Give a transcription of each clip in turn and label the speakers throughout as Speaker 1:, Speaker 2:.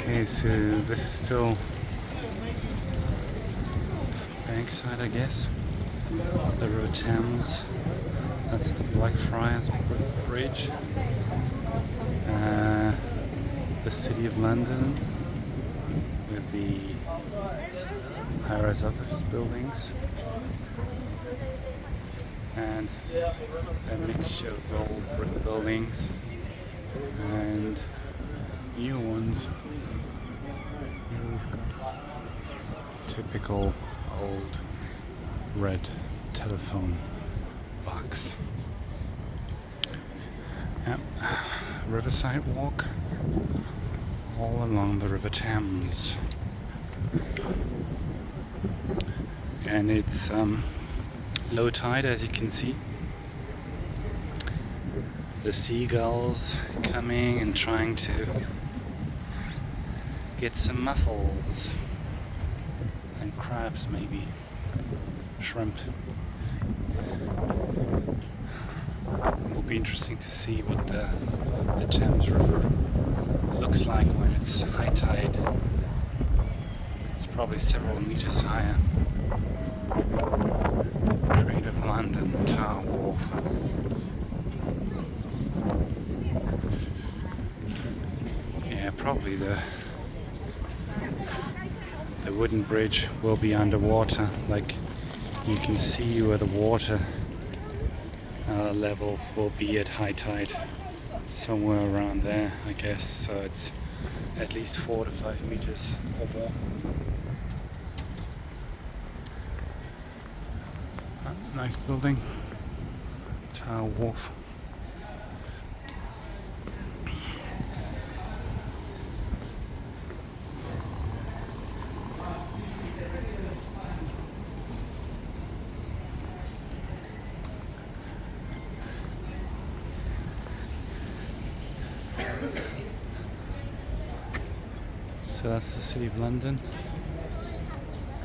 Speaker 1: Okay, so this is still Bankside, I guess. The River Thames. That's the Blackfriars Bridge. The City of London with the high-rise office buildings and a mixture of old brick buildings and new ones. Here we've got typical old red telephone box. Yep. Riverside walk all along the River Thames, and it's low tide, as you can see. The seagulls coming and trying to get some mussels and crabs, maybe shrimp. It will be interesting to see what the Thames River looks like when it's high tide. It's probably several meters higher. Trade of London, Tower Wharf. Yeah, probably the wooden bridge will be underwater. Like, you can see where the water level will be at high tide, somewhere around there, I guess. So it's at least 4 to 5 meters or more. Nice building, Tower Wharf. So that's the City of London,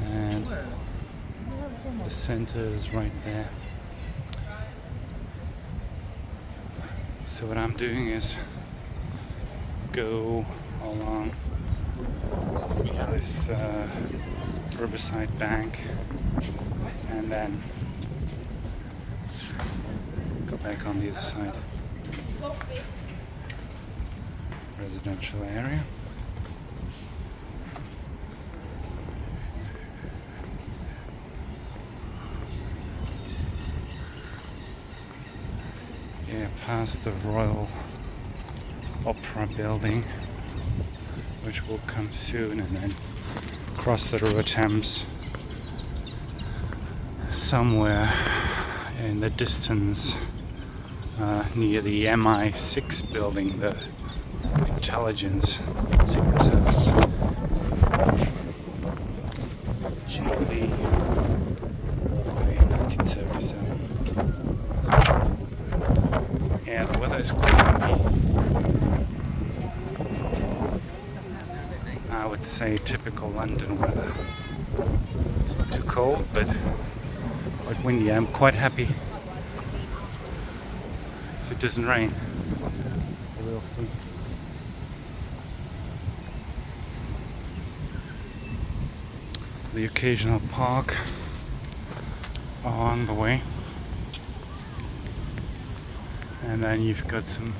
Speaker 1: and the centre is right there. So what I'm doing is go along. So we have this riverside bank, and then go back on the other side. Residential area. Yeah, past the Royal Opera building, which will come soon, and then cross the River Thames somewhere in the distance near the MI6 building, the Intelligence Secret Service. Should be 1977. Yeah, the weather is quite windy. I would say typical London weather. It's not too cold, but quite windy. I'm quite happy if it doesn't rain. So we'll see. The occasional park on the way. And then you've got some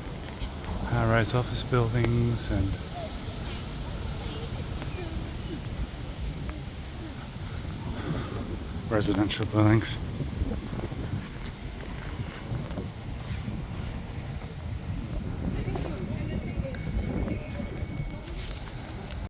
Speaker 1: high-rise office buildings and residential buildings.